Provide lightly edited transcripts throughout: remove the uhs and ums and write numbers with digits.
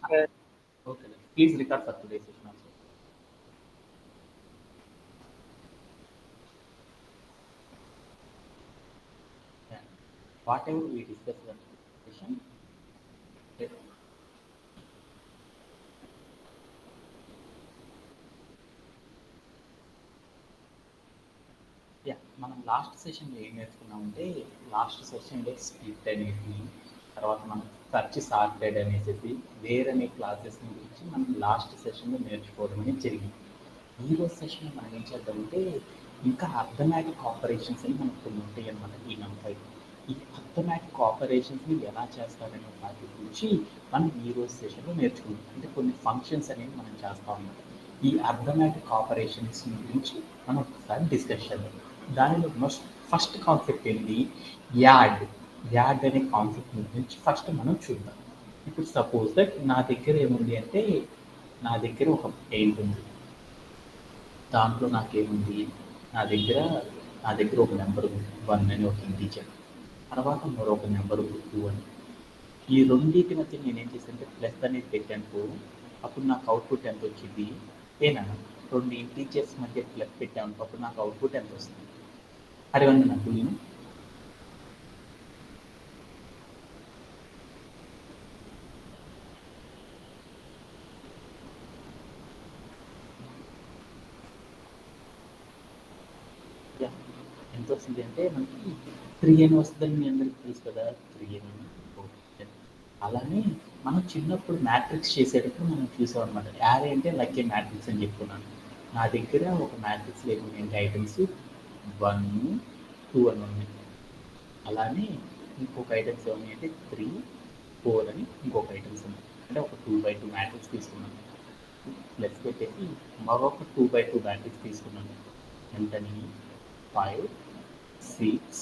Okay. Please record for today's session also. Yeah. Whatever we discussed in the session, let- మనం last సెషన్లో ఏం నేర్చుకున్నామంటే last సెషన్లో split అనేది తర్వాత మనం సర్చ్ సార్టెడ్ అనేసి వేర్ అనే క్లాసెస్ గురించి మనం లాస్ట్ సెషన్లో నేర్చుకోవడం అనేది జరిగింది. ఈరోజు సెషన్లో మనం ఏం చేద్దామంటే ఇంకా అర్థమాటిక్ ఆపరేషన్స్ అని మనకు కొన్ని ఉంటాయి అన్నమాట ఈ నంపైలో. ఈ అర్థమాటిక్ ఆపరేషన్స్ని ఎలా చేస్తారనే వాటి గురించి మనం ఈరోజు సెషన్లో నేర్చుకుంటాం. అంటే కొన్ని ఫంక్షన్స్ అనేవి మనం చేస్తాం అన్నమాట. ఈ అర్థమాటిక్ ఆపరేషన్స్ గురించి మనం ఒకసారి డిస్కస్ చేద్దాం. దానిలో ఫస్ట్ కాన్సెప్ట్ ఏంటి? యాడ్. యాడ్ అనే కాన్సెప్ట్ గురించి ఫస్ట్ మనం చూద్దాం. ఇప్పుడు సపోజ్ దట్ నా దగ్గర ఏముంది అంటే నా దగ్గర ఒక పెయింట్ ఉంది. దాంట్లో నాకేముంది నా దగ్గర ఒక నెంబర్ ఉంది 1 అని ఒక ఇంటీజర్. తర్వాత మరొక నెంబర్ ఉంది 2 అని. ఈ రెండింటి మధ్య నేనేం చేశానంటే ప్లస్ అనేది పెట్టాను. అప్పుడు నాకు అవుట్పుట్ ఎంత వచ్చింది? ఏనా 2 ఇంటీజర్స్ మధ్య ప్లస్ పెట్టాను. అప్పుడు నాకు అవుట్పుట్ ఎంత వస్తుంది? అరవండి నాకు నేను ఎంత వస్తుంది అంటే మనకి 3 అని వస్తుందని మీ అందరికీ తెలుసు కదా. 3 అని అలానే మనం చిన్నప్పుడు మ్యాట్రిక్స్ చేసేటప్పుడు మనం చూసాం అనమాట. యారే అంటే లక్కీ మ్యాట్రిక్స్ అని చెప్పుకున్నాను. నా దగ్గర ఒక మ్యాట్రిక్స్ లేకుండా ఐటమ్స్ 1, 2 అని ఉన్నాయి. అలానే ఇంకొక ఐటమ్స్ ఏమన్నాయి అంటే 3, 4 అని ఇంకొక ఐటమ్స్ ఉన్నాయి. అంటే ఒక 2x2 మ్యాట్రిక్స్ తీసుకున్నాను. ప్లస్ పెట్టేసి మరొక 2x2 మ్యాట్రిక్స్ తీసుకున్నాను. ఎంతని 5, 6,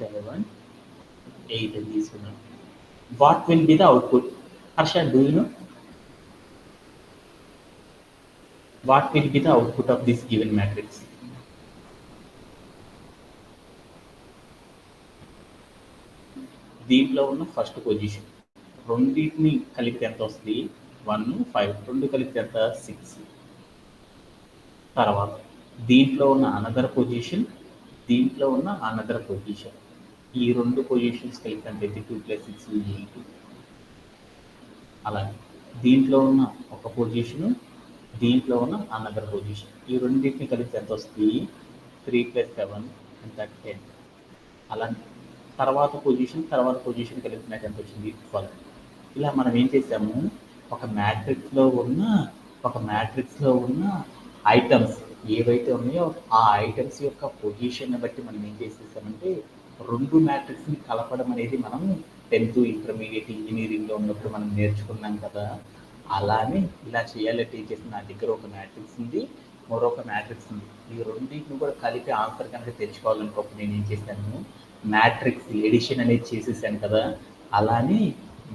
7, 8 అని తీసుకున్నాను. What will be the output? Harsha, do you know? What will be the output of this given matrix? దీంట్లో ఉన్న ఫస్ట్ పొజిషన్ రెండింటిని కలిపితే ఎంత వస్తుంది? 1, 5. 2 కలిపితే ఎంత? 6. తర్వాత దీంట్లో ఉన్న అనదర్ పొజిషన్, దీంట్లో ఉన్న అనదర్ పొజిషన్. ఈ రెండు పొజిషన్స్ కలిపితే అంటే 2 + 6 8. అలాగే దీంట్లో ఉన్న ఒక పొజిషను, దీంట్లో ఉన్న అనదర్ పొజిషన్. ఈ రెండింటిని కలిపితే ఎంత వస్తుంది? 3 + 7 ఎంత? 10. అలానే తర్వాత పొజిషన్ కలిపినాక ఎంత వచ్చింది? 12. ఇలా మనం ఏం చేసాము, ఒక మ్యాట్రిక్స్లో ఉన్న ఐటమ్స్ ఏవైతే ఉన్నాయో ఆ ఐటమ్స్ యొక్క పొజిషన్ బట్టి మనం ఏం చేసేసామంటే రెండు మ్యాట్రిక్స్ని కలపడం అనేది మనం 10th ఇంటర్మీడియట్ ఇంజనీరింగ్లో ఉన్నప్పుడు మనం నేర్చుకున్నాం కదా. అలానే ఇలా చేయాలంటే ఏం చేసి నా దగ్గర ఒక మ్యాట్రిక్స్ ఉంది, మరొక మ్యాట్రిక్స్ ఉంది. ఈ రెండింటిని కూడా కలిపి ఆన్సర్ కనుక తెచ్చుకోవాలనుకోప్పుడు నేను ఏం చేశాను, మ్యాట్రిక్స్ ఎడిషన్ అనేది చేసేసాను కదా. అలానే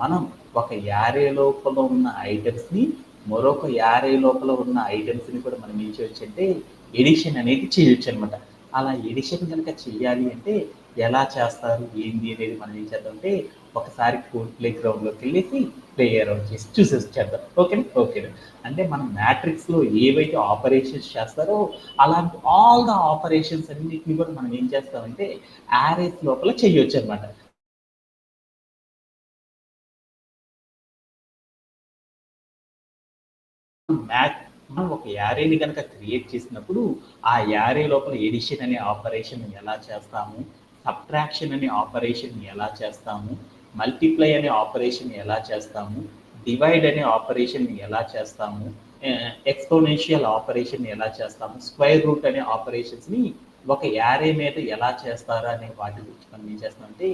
మనం ఒక యారే లోపల ఉన్న ఐటమ్స్ని మరొక యారే లోపల ఉన్న ఐటమ్స్ని కూడా మనం ఏం చేయొచ్చు అంటే ఎడిషన్ అనేది చేయొచ్చు అనమాట. అలా ఎడిషన్ కనుక చేయాలి అంటే ఎలా చేస్తారు ఏంది అనేది మనం ఏం చేద్దామంటే ఒకసారి కోడ్ ప్లే గ్రౌండ్లోకి వెళ్ళేసి ప్లే అరౌండ్ చేసి చూసేసేద్దాం. ఓకేనా. అంటే మనం మ్యాట్రిక్స్లో ఏవైతే ఆపరేషన్స్ చేస్తారో అలాంటి ఆల్ ద ఆపరేషన్స్ అన్నిటిని కూడా మనం ఏం చేస్తామంటే యారేస్ లోపల చేయొచ్చు అనమాట. మనం ఒక యారేని కనుక క్రియేట్ చేసినప్పుడు ఆ యారే లోపల ఎడిషన్ అనే ఆపరేషన్ ఎలా చేస్తాము, సబ్ట్రాక్షన్ అనే ఆపరేషన్ ఎలా చేస్తాము, మల్టిప్లై అనే ఆపరేషన్ ఎలా చేస్తాము, డివైడ్ అనే ఆపరేషన్ ఎలా చేస్తాము, ఎక్స్పోనెన్షియల్ ఆపరేషన్ ఎలా చేస్తాము, స్క్వేర్ రూట్ అనే ఆపరేషన్స్ని ఒక యారే మీద ఎలా చేస్తారా అనే వాటి గురించి మనం ఏం చేస్తామంటే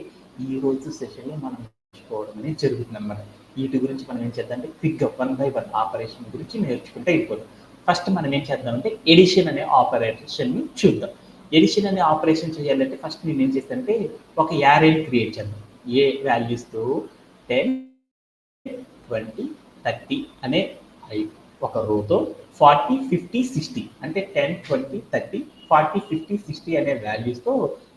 ఈ రోజు సెషన్లో మనం నేర్చుకోవడం అనేది జరుగుతుంది అన్నమాట. వీటి గురించి మనం ఏం చేద్దామంటే క్విక్గా 1 by 1 ఆపరేషన్ గురించి నేర్చుకుంటే అయిపోతుంది. ఫస్ట్ మనం ఏం చేద్దామంటే ఎడిషన్ అనే ఆపరేషన్ని చూద్దాం. ఎడిషన్ అనే ఆపరేషన్ చేయాలంటే ఫస్ట్ నేను ఏం చేస్తానంటే ఒక యారేని క్రియేట్ చేద్దాం. ఏ వాల్యూస్తో 10, 20, 30 అనే ఒక రోతో 40, 50, 60 అంటే 10, 20, 30, 40, 50, 60 అనే వాల్యూస్తో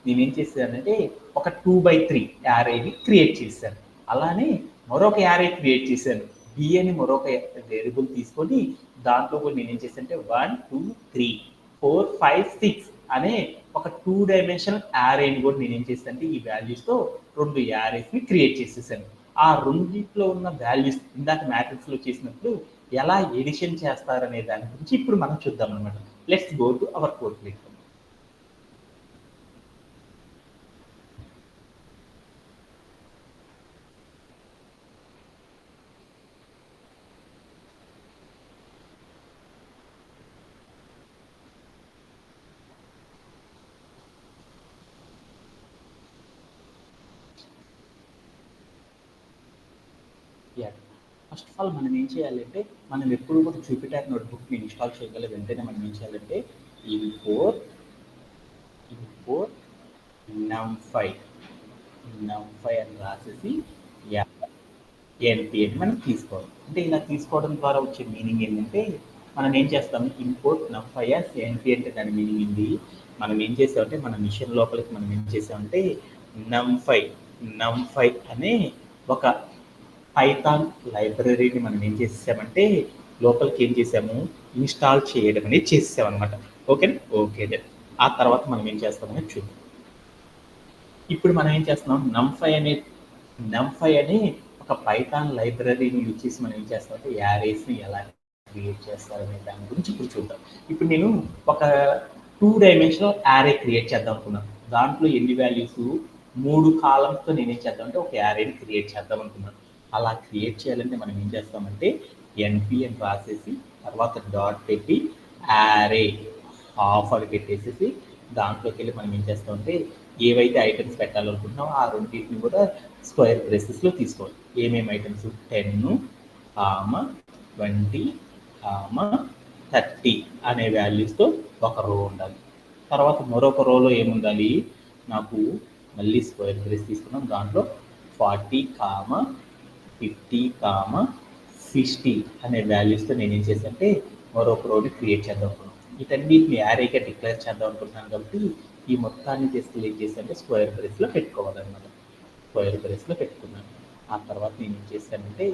నేనేం చేశానంటే ఒక 2 by 3 యారేని క్రియేట్ చేశాను. అలానే మరొక యారే క్రియేట్ చేశాను. బి అని మరొక వేరియబుల్ తీసుకొని దాంట్లో కూడా నేను ఏం చేశానంటే 1 2 3 4 5 6 అనే ఒక 2 డైమెన్షనల్ యారేని కూడా నేను ఏం చేశానంటే ఈ వాల్యూస్తో 2 యారేస్ని క్రియేట్ చేసేసాను. ఆ రెండిట్లో ఉన్న వాల్యూస్ ఇందాక మ్యాట్రిక్స్లో చేసినప్పుడు ఎలా ఎడిషన్ చేస్తారనే దాని గురించి ఇప్పుడు మనం చూద్దాం అనమాట. Let's go to our code platform. First of all మనం ఏం చేయాలంటే మనం ఎప్పుడు కూడా జూపిటర్ నోట్బుక్ని ఇన్స్టాల్ చేయగల వెంటనే మనం ఏం చేయాలంటే ఇంపోర్ట్ num5 అని రాసేసి ఎన్పి అని మనం తీసుకోవాలి. అంటే ఇలా తీసుకోవడం ద్వారా వచ్చే మీనింగ్ ఏంటంటే మనం ఏం చేస్తాం, ఇంపోర్ట్ num5 as ఎన్పి అంటే దాని మీనింగ్ ఏంటి, మనం ఏం చేసామంటే మన మిషన్ లోపలికి మనం ఏం చేసామంటే num5 అనే ఒక పైథాన్ లైబ్రరీని మనం ఏం చేసామంటే లోపలికి ఏం చేసాము, ఇన్స్టాల్ చేయడం అనేది చేసామన్నమాట. ఓకేనా? ఓకే. ఆ తర్వాత మనం ఏం చేస్తామని చూద్దాం. ఇప్పుడు మనం ఏం చేస్తున్నాం, num5 అనే ఒక పైథాన్ లైబ్రరీని యూజ్ చేసి మనం ఏం చేస్తామంటే యారేస్ని ఎలా క్రియేట్ చేస్తారనే దాని గురించి ఇప్పుడు చూద్దాం. ఇప్పుడు నేను ఒక 2 డైమెన్షనల్ యారే క్రియేట్ చేద్దాం అనుకున్నాను. దాంట్లో ఎన్ని వాల్యూస్, 3 కాలమ్స్తో నేనేం చేద్దామంటే ఒక యారేని క్రియేట్ చేద్దాం అనుకున్నాను. అలా క్రియేట్ చేయాలంటే మనం ఏం చేస్తామంటే ఎన్పి అని రాసేసి తర్వాత డాట్ పెట్టి యారే హాఫ్ అని పెట్టేసేసి దాంట్లోకి వెళ్ళి మనం ఏం చేస్తామంటే ఏవైతే ఐటమ్స్ పెట్టాలనుకుంటున్నామో ఆ రెండింటిని కూడా స్క్వేర్ బ్రేసెస్లో తీసుకోవాలి. ఏమేమి ఐటమ్స్, 10, 20, 30 అనే వాల్యూస్తో ఒక రో ఉండాలి. తర్వాత మరొక రోలో ఏముండాలి, నాకు మళ్ళీ స్క్వేర్ బ్రేస్ తీసుకున్నాం, దాంట్లో 40, 50, 60 అనే వాల్యూస్తో నేను ఏం చేశానంటే మరొక రోని క్రియేట్ చేద్దాం అనుకున్నాను. వీటన్నిటిని యారేగా డిక్లేర్ చేద్దాం అనుకుంటున్నాను కాబట్టి ఈ మొత్తాన్ని తీసుకెళ్ళి ఏం చేశానంటే స్క్వేర్ బ్రేస్లో పెట్టుకోవాలన్నమాట. స్క్వేర్ బ్రేస్లో పెట్టుకున్నాను. ఆ తర్వాత నేను ఏం చేశానంటే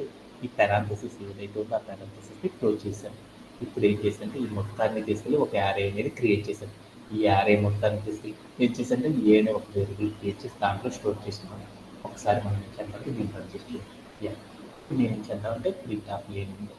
ఈ పారాంథసిస్ ఏదైతే ఉందో ఆ పారాంథసిస్ని క్లోజ్ చేశాను. ఇప్పుడు ఏం చేశానంటే ఈ మొత్తాన్ని తీసుకెళ్ళి ఒక యారే అనేది క్రియేట్ చేశాను. ఈ యారే మొత్తాన్ని తీసుకెళ్ళి ఏం చేశానంటే ఏ అనే ఒక వేరియబుల్ క్రియేట్ చేసి దాంట్లో స్టోర్ చేసుకున్నాను. ఒకసారి మనం ఏం చేద్దామంటే దీన్ని రన్ చేసి ఇప్పుడు నేను ఏం చేద్దామంటే ప్రింట్ ఆఫ్ ఏమైందో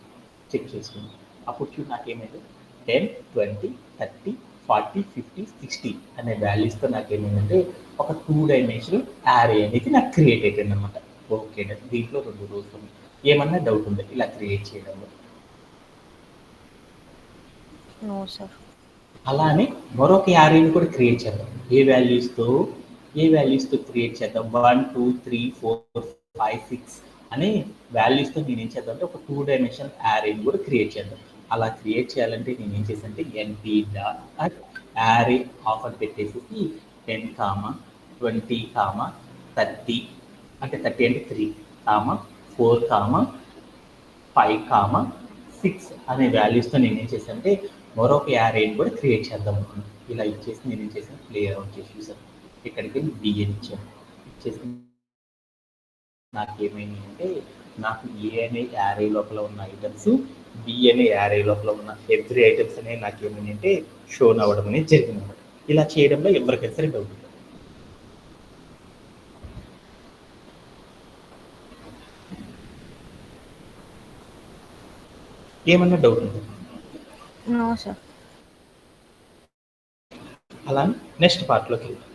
చెక్ చేసుకున్నాను. అప్పుడు చూడు నాకేమైంది, 10, 20, 30, 40, 50, 60 అనే వాల్యూస్తో నాకేమైందంటే ఒక 2 డైమెన్షనల్ యారే అనేది నాకు క్రియేట్ అయిపోయింది అనమాట. ఓకే, దీంట్లో 2 రోస్ ఉన్నాయి. ఏమన్నా డౌట్ ఉంది ఇలా క్రియేట్ చేయడంలో? No sir. అలానే మరొక యారేని కూడా క్రియేట్ చేద్దాం. ఏ వాల్యూస్తో క్రియేట్ చేద్దాం, 1 2 3 4 5 6 అనే వాల్యూస్తో నేను ఏం చేద్దాం అంటే ఒక 2 డైమెన్షనల్ యారేని కూడా క్రియేట్ చేద్దాం. అలా క్రియేట్ చేయాలంటే నేను ఏం చేశానంటే ఎన్పి డాట్ యారే ఆఫ్ అని పెట్టేసి 10, 20, 30 అంటే 30 అంటే 3, 4, 5, 6 అనే వాల్యూస్తో నేను ఏం చేశానంటే మరొక యారేని కూడా క్రియేట్ చేద్దాం అనుకున్నాను. ఇలా ఇచ్చేసి నేను ఏం చేశాను, ప్లే అవుట్ చేసి చూసాను. ఇక్కడికి బిఎన్ ఇచ్చాను. ఇచ్చేసి నాకేమైంది అంటే నాకు ఏ అనే యారే లోపల ఉన్న ఐటమ్స్, బి అనే యారే లోపల ఉన్న ఎవ్రీ ఐటమ్స్ అనేవి నాకేమైంది అంటే షోన్ అవ్వడం అనేది జరిగింది అనమాట. ఇలా చేయడంలో ఎవరికైనా సరే డౌట్ ఉంటుంది. ఏమన్నా డౌట్ ఉంటుంది? No sir. అలా నెక్స్ట్ పార్ట్లోకి వెళ్తాం.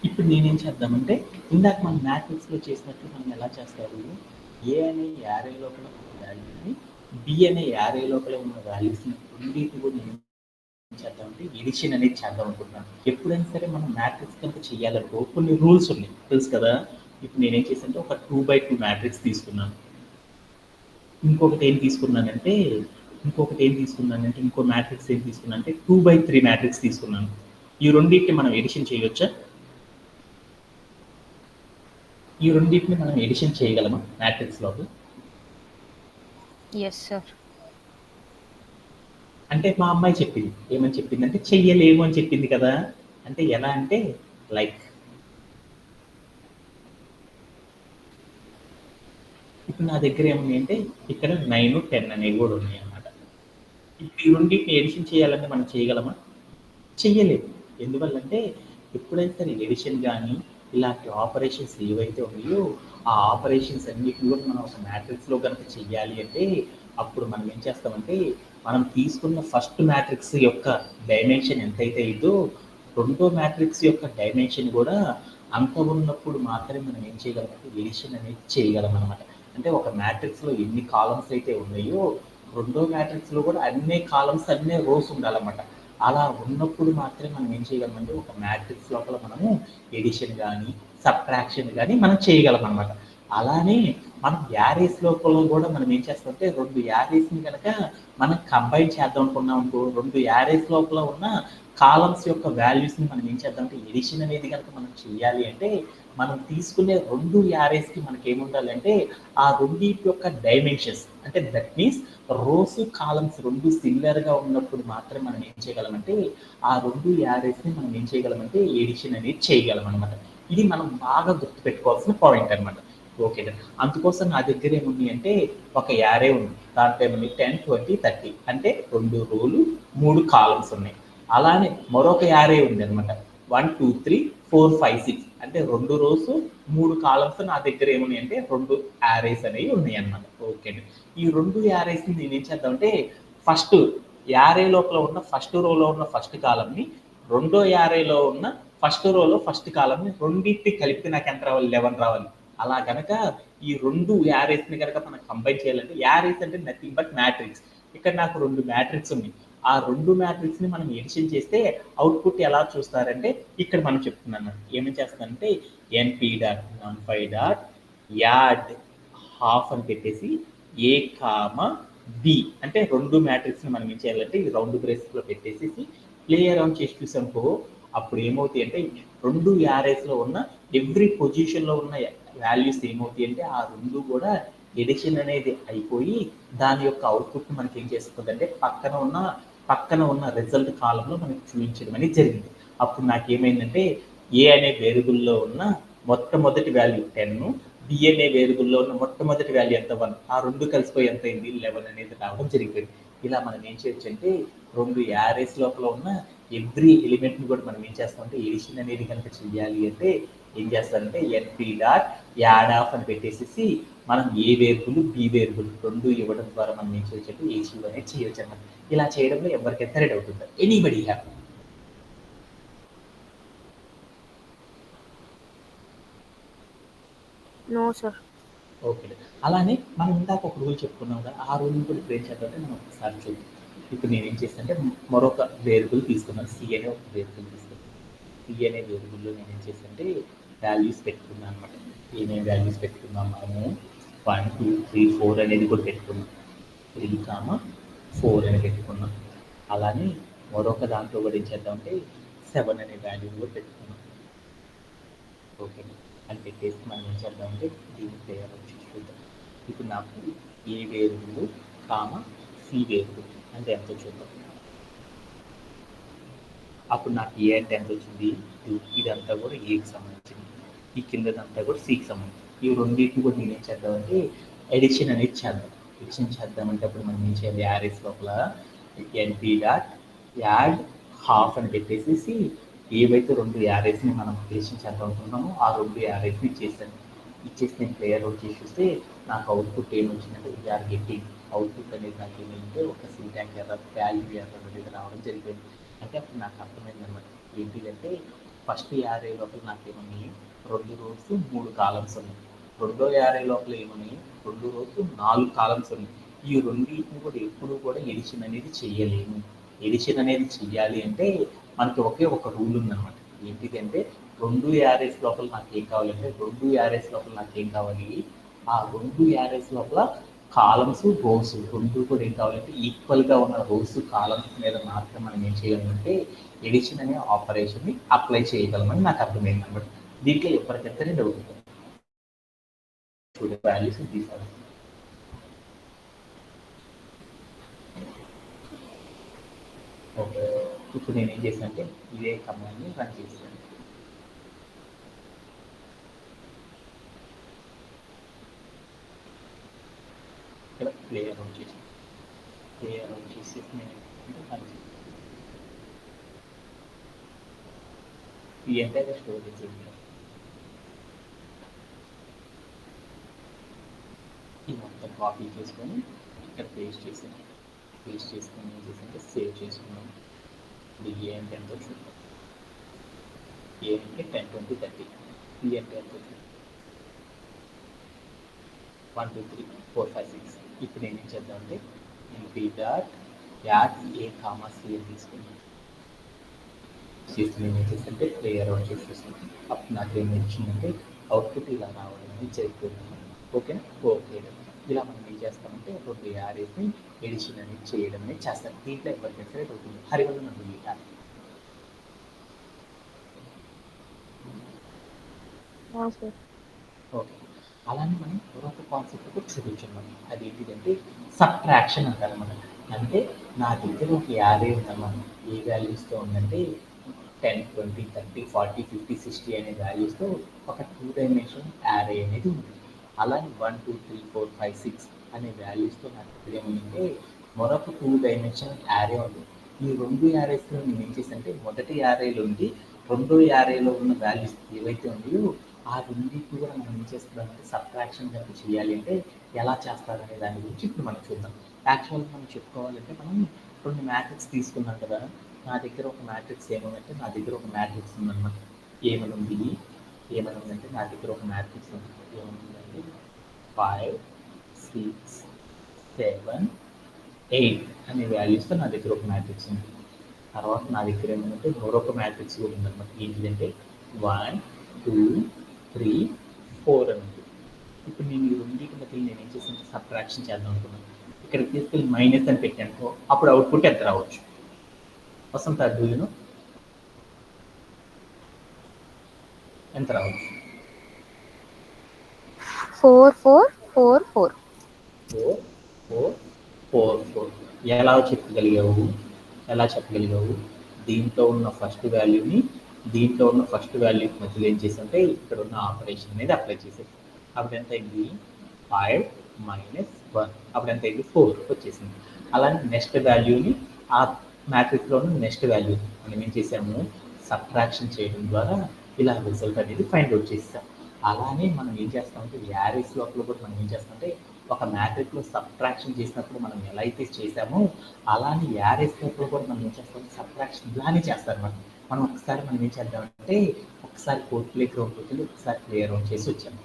ఇప్పుడు నేనేం చేద్దామంటే ఇందాక మనం మ్యాట్రిక్స్లో చేసినట్టు మనం ఎలా చేస్తారు, ఏ అనే యారే లోపల ఉన్న వాల్యూని బి అనే యారే లోపల ఉన్న వాల్యూస్ని రెండింటి కూడా నేను చేద్దామంటే ఎడిషన్ అనేది చేద్దాం అనుకుంటున్నాను. ఎప్పుడైనా సరే మనం మ్యాట్రిక్స్ కనుక చేయాలనుకో కొన్ని రూల్స్ ఉన్నాయి, తెలుసు కదా. ఇప్పుడు నేనేం చేశానంటే ఒక 2x2 మ్యాట్రిక్స్ తీసుకున్నాను. ఇంకొకటి ఏం తీసుకున్నానంటే ఇంకో మ్యాట్రిక్స్ ఏం తీసుకున్నానంటే 2x3 మ్యాట్రిక్స్ తీసుకున్నాను. ఈ రెండింటిని మనం ఎడిషన్ చేయవచ్చా? ఈ రెండింటిని మనం ఎడిషన్ చేయగలమా మ్యాట్రిక్స్ లోపల? Yes sir. అంటే మా అమ్మాయి చెప్పింది, ఏమని చెప్పింది అంటే చెయ్యలేము అని చెప్పింది కదా. అంటే ఎలా అంటే లైక్ ఇప్పుడు నా దగ్గర ఏముంది అంటే ఇక్కడ 9, 10 అనేవి కూడా ఉన్నాయి అన్నమాట. ఇప్పుడు ఈ రెండింటిని ఎడిషన్ చేయాలంటే మనం చేయగలమా? చెయ్యలేదు. ఎందువల్లంటే ఎప్పుడైతే సరే ఎడిషన్ గానీ, ఇలాంటి ఆపరేషన్స్ ఏవైతే ఉన్నాయో, ఆ ఆపరేషన్స్ అన్నిటిని కూడా మనం ఒక మ్యాట్రిక్స్‌లో గనుక చెయ్యాలి అంటే, అప్పుడు మనం ఏం చేస్తామంటే, మనం తీసుకున్న ఫస్ట్ మ్యాట్రిక్స్ యొక్క డైమెన్షన్ ఎంతైతే అయిందో, రెండో మ్యాట్రిక్స్ యొక్క డైమెన్షన్ కూడా అంత ఉన్నప్పుడు మాత్రమే మనం ఏం చేయగలమంటే ఎడిషన్ అనేది చేయగలమనమాట. అంటే ఒక మ్యాట్రిక్స్‌లో ఎన్ని కాలమ్స్ అయితే ఉన్నాయో, రెండో మ్యాట్రిక్స్‌లో కూడా అన్నే కాలమ్స్, అన్నే రోస్ ఉండాలన్నమాట. అలా ఉన్నప్పుడు మాత్రమే మనం ఏం చేయగలమంటే ఒక మ్యాట్రిక్స్ లోపల మనము ఎడిషన్ కానీ సబ్ట్రాక్షన్ కానీ మనం చేయగలం అనమాట. అలానే మనం యారేస్ లోపల కూడా మనం ఏం చేస్తామంటే రెండు యారేస్ని కనుక మనం కంబైన్ చేద్దాం అనుకున్నాం అనుకో, రెండు యారేస్ లోపల ఉన్న కాలమ్స్ యొక్క వాల్యూస్ని మనం ఏం చేద్దామంటే ఎడిషన్ అనేది కనుక మనం చేయాలి అంటే మనం తీసుకునే రెండు యారేస్కి మనకి ఏముండాలి అంటే ఆ రెండింటి యొక్క డైమెన్షన్స్ అంటే దట్ మీన్స్ రోస్ కాలమ్స్ రెండు సిమిలర్గా ఉన్నప్పుడు మాత్రం మనం ఏం చేయగలమంటే ఆ రెండు యారేస్ని మనం ఏం చేయగలమంటే ఎడిషన్ అనేది చేయగలం అనమాట. ఇది మనం బాగా గుర్తుపెట్టుకోవాల్సిన పాయింట్ అనమాట. ఓకే, అందుకోసం నా దగ్గర ఏముంది అంటే ఒక యారే ఉంది, దాంట్లో ఏముంది 10, 20, 30 అంటే 2 రోలు 3 కాలమ్స్ ఉన్నాయి. అలానే మరొక యారే ఉంది అనమాట 1, 2, 3, 4, 5, 6 అంటే 2 రోస్ 3 కాలమ్స్ నా దగ్గర ఏమున్నాయి అంటే 2 యారేస్ అనేవి ఉన్నాయి అనమాట. ఓకే, ఈ 2 యారేస్ని నేను ఏం చేద్దామంటే ఫస్ట్ యారే లోపల ఉన్న ఫస్ట్ రోలో ఉన్న ఫస్ట్ కాలంని, రెండో యారేలో ఉన్న ఫస్ట్ రోలో ఫస్ట్ కాలంని రెండింటిని కలిపితే నాకు ఎంత రావాలి? 11 రావాలి. అలా గనక ఈ రెండు యారేస్ని కనుక మనం కంబైన్ చేయాలంటే, యారేస్ అంటే నథింగ్ బట్ మ్యాట్రిక్స్. ఇక్కడ నాకు 2 మ్యాట్రిక్స్ ఉన్నాయి. ఆ 2 మ్యాట్రిక్స్ని మనం ఎడిషన్ చేస్తే అవుట్పుట్ ఎలా చూస్తారంటే ఇక్కడ మనం చెప్తున్నాను. ఏమేమి చేస్తానంటే ఎన్పి డాట్ నమ్5 డాట్ యాడ్ హాఫ్ అని పెట్టేసి ఏ కామ బి అంటే 2 మ్యాట్రిక్స్ని మనం ఏం చేయాలంటే ఈ రౌండ్ బ్రేసెస్లో పెట్టేసి ప్లే అరౌండ్ చేసి చూసానుకో, అప్పుడు ఏమవుతాయి అంటే 2 యారేస్లో ఉన్న ఎవ్రీ పొజిషన్లో ఉన్న వాల్యూస్ ఏమవుతాయి అంటే ఆ 2 కూడా ఎడిషన్ అనేది అయిపోయి దాని యొక్క అవుట్పుట్ మనకి ఏం చేస్తుంది అంటే పక్కన ఉన్న రిజల్ట్ కాలంలో మనకి చూపించడం అనేది జరిగింది. అప్పుడు నాకేమైందంటే ఏ అనే వేరియబుల్లో ఉన్న మొట్టమొదటి వాల్యూ 10, బి అనే వేరియబుల్లో ఉన్న మొట్టమొదటి వాల్యూ ఎంత 1, ఆ రెండు కలిసిపోయి ఎంత అయింది 11 అనేది రావడం జరిగింది. ఇలా మనం ఏం చేయొచ్చు అంటే 2 యారేస్ లోపల ఉన్న ఎవ్రీ ఎలిమెంట్ని కూడా మనం ఏం చేస్తామంటే ఎడిషన్ అనేది కనుక చెయ్యాలి అంటే ఏం చేస్తారంటే ఎన్పి డాట్ యాడ్ ఆఫ్ అని పెట్టేసి మనం ఏ వేరియబుల్ బి వేరియబుల్ రెండు ఇవ్వడం ద్వారా మనం ఏం చేయొచ్చు అంటే ఏసీవ్ అనేది చేయొచ్చు అన్నమాట. ఇలా చేయడంలో ఎవరికైతే రెడీ అవుతుందో anybody have. No sir. Okay, అలానే మనం ఇందాక ఒక రూల్ చెప్పుకున్నాం కదా, ఆ రూల్ కూడా ఇప్పుడు ఏం చేద్దామంటే మనం ఒకసారి చూద్దాం. ఇప్పుడు నేను ఏం చేస్తానంటే మరొక వేరియబుల్ తీసుకున్నాను, సి అనే ఒక వేరియబుల్ తీసుకున్నాను. సి అనే వేరియబుల్లో నేను ఏం చేస్తానంటే వాల్యూస్ పెట్టుకున్నాను అనమాట. ఏమేమి వాల్యూస్ పెట్టుకున్నాం మనము 1, 2, 3, 4 అనేది కూడా పెట్టుకున్నాం. 3, 4 అని పెట్టుకున్నాం. అలానే మరొక దాంట్లో కూడా ఏం చేద్దామంటే 7 అనే వాల్యూని కూడా పెట్టుకున్నాం. ఓకే అని పెట్టేసి మనం ఏం చేద్దామంటే దీన్ని తయారు చూద్దాం. ఇప్పుడు నాకు ఏ వేరియబుల్ సి వేరియబుల్ అంటే ఎంత చూద్దాం. అప్పుడు నాకు ఏ అంటే ఎంత వచ్చింది 2, ఇదంతా కూడా ఏకి సంబంధించింది, ఈ కిందదంతా కూడా సికి సంబంధించింది. ఈ రెండింటిని కూడా నేను ఏం చేద్దామంటే ఎడిషన్ అనేది చేద్దాం. ఎడిషన్ చేద్దామంటే అప్పుడు మనం ఏం చేయాలి, యారేస్ లోపల ఎన్పి డాట్ యాడ్ హాఫ్ అని పెట్టేసి ఏవైతే 2 యారేస్ని మనం ఎడిషన్ చేద్దాం అనుకున్నామో ఆ 2 యారేస్ని ఇచ్చేసాను. ఇచ్చేసి నేను ప్లేయర్ అవుట్ చేసి చూస్తే నాకు అవుట్పుట్ ఏమొచ్చిందంటే వీఆర్ గెట్టింగ్ అవుట్పుట్ అనేది నాకు ఏమైందంటే ఒక సింటాక్స్ ఎర్రర్, వాల్యూ ఎర్రర్ అనేది రావడం జరిగింది. అంటే అప్పుడు నాకు అర్థమైంది అనమాట ఏంటిదంటే ఫస్ట్ యారే లోపల నాకు ఏమన్నాయి 2 రోస్ 3 కాలమ్స్ ఉన్నాయి, రెండో యారే లోపల ఏమన్నాయి 2 రోస్ 4 కాలమ్స్ ఉన్నాయి. ఈ రెండింటిని కూడా ఎప్పుడు కూడా ఎడిషన్ అనేది చెయ్యలేము. ఎడిషన్ అనేది చెయ్యాలి అంటే మనకి ఒకే ఒక రూల్ ఉందన్నమాట. ఏంటిది అంటే 2 యారేస్ లోపల నాకు ఏం కావాలంటే 2 యారేస్ లోపల నాకు ఏం కావాలి, ఆ 2 యారేస్ లోపల కాలమ్స్ రోస్ రెండు కూడా ఏం కావాలంటే ఈక్వల్గా ఉన్న రోస్ కాలమ్స్ మీద మాత్రం మనం ఏం చేయగలమంటే ఎడిషన్ అనే ఆపరేషన్ని అప్లై చేయగలమని నాకు అర్థమైంది అనమాట. దీంట్లో ఎవరికైతే డౌట్ ఉంటుంది చూడండి, వాల్యూస్ తీసారు. ఓకే, ఇప్పుడు నేను ఏం చేశాను అంటే ఇదే కమాండ్ని రన్ చేశాను. ప్లే అరౌండ్ చేసి నేను అంటే దాన్ని ఈ ఎంటైర్ స్టోరేజ్ ఈ మొత్తం కాపీ చేసుకొని ఇక్కడ పేస్ట్ చేసుకొని ఏం చేసింటే సేవ్ చేసుకున్నాం. ఇది ఏ అంటే ఎంతో చూద్దాం. ఏ అంటే 10, 20, 30. బి అంటే ఎంత 1, 2, 3, 4, 5, 6. ఇప్పుడు ఏం చేద్దామంటే ఎంపీ డాట్ యాడ్ ఏ కామా సి అని తీసుకున్నాం. చేసి ఏం చేస్తుంటే ప్లే అరౌండ్ చేసేస్తాం. అప్పుడు నాకు ఏం వచ్చిందంటే అవుట్పుట్ ఇలా రావడం అనేది జరుగుతుంది. ఓకేనా? ఓకే. ఇలా మనం ఏం చేస్తామంటే 2 యారేస్ని ఎడిషన్ అనేది చేయడం అనేది చేస్తాం. దీంట్లో ఎవరికైనా సరే అవుతుంది. హరివల్ల నాకు సార్. ఓకే. అలానే మనం మరొక కాన్సెప్ట్ కూడా చూపించాం. అది ఏంటిదంటే సబ్ట్రాక్షన్ అంటారు మనం. అంటే నా దగ్గర ఒక యారే ఉందన్నమాట. ఏ వాల్యూస్తో ఉందంటే 10, 20, 30, 40, 50, 60 అనే వాల్యూస్తో ఒక 2 డైమెన్షన్ యారే అనేది ఉంది. అలానే 1, 2, 3, 4, 5, 6 అనే వాల్యూస్తో నాకు దగ్గర ఏముందంటే మరొక 2 డైమెన్షన్ యారే ఉంది. ఈ 2 యారేస్లో నేను ఏం చేశానంటే మొదటి యారేలో ఉంది, రెండో యారేలో ఉన్న వాల్యూస్ ఏవైతే ఉన్నాయో ఆ రెండింటిని కూడా మనం ఏం చేస్తున్నామంటే సబ్ట్రాక్షన్ కనుక చేయాలి అంటే ఎలా చేస్తారనే దాని గురించి ఇప్పుడు మనం చూద్దాం. యాక్చువల్గా మనం చెప్పుకోవాలంటే మనం 2 మ్యాట్రిక్స్ తీసుకున్నాం కదా. నా దగ్గర ఒక మ్యాట్రిక్స్ ఏముందంటే నా దగ్గర ఒక మ్యాట్రిక్స్ ఉందన్నమాట. ఏమని ఉందంటే నా దగ్గర ఒక మ్యాట్రిక్స్ ఉంది. ఏముందంటే 5, 6, 7, 8 అనే వాల్యూస్తో నా దగ్గర ఒక మ్యాట్రిక్స్ ఉంది. తర్వాత నా దగ్గర ఏమంటే మరొక మ్యాట్రిక్స్ కూడా ఉందన్నమాట. ఏంటిదంటే 1, 2, 3, 4 అని ఉంది. ఇప్పుడు నేను ఈ రెండింటి మధ్య నేను ఏం చేసాను సబ్ట్రాక్షన్ చేద్దాం అనుకున్నాను. ఇక్కడ తీసుకెళ్ళి మైనస్ అని పెట్టానుకో అప్పుడు అవుట్పుట్ ఎంత రావచ్చు? వసంత డూను ఎంత రావచ్చు? 4, 4, 4, 4. 4, 4, 4, 4. ఎలా చెప్పగలిగావు? దీంట్లో ఉన్న ఫస్ట్ వాల్యూని దీంట్లో ఉన్న ఫస్ట్ వాల్యూకి మధ్యలో ఏం చేస్తుంటే ఇక్కడ ఉన్న ఆపరేషన్ అనేది అప్లై చేసేది. అప్పుడు ఎంత అయింది? 5 మైనస్ 1. అప్పుడు ఎంత అయింది? 4 వచ్చేసింది. అలానే నెక్స్ట్ వాల్యూని ఆ మ్యాట్రిక్స్లో ఉన్న నెక్స్ట్ వాల్యూ మనం ఏం చేసాము సబ్ట్రాక్షన్ చేయడం ద్వారా ఇలా రిజల్ట్ అనేది ఫైండ్ అవుట్ చేస్తాం. అలానే మనం ఏం చేస్తామంటే యారేస్ లోపల కూడా మనం ఏం చేస్తామంటే ఒక మ్యాట్రిక్స్లో సబ్ట్రాక్షన్ చేసినప్పుడు మనం ఎలా అయితే చేసామో అలానే యారేస్ లోపల కూడా మనం ఏం చేస్తాం సబ్ట్రాక్షన్ ఇలానే చేస్తారు. మనం ఒకసారి మనం ఏం చేద్దామంటే ఒకసారి కోడ్ ప్లే గ్రౌండ్ వచ్చి ఒకసారి ప్లే అరౌండ్ చేసి వచ్చాము.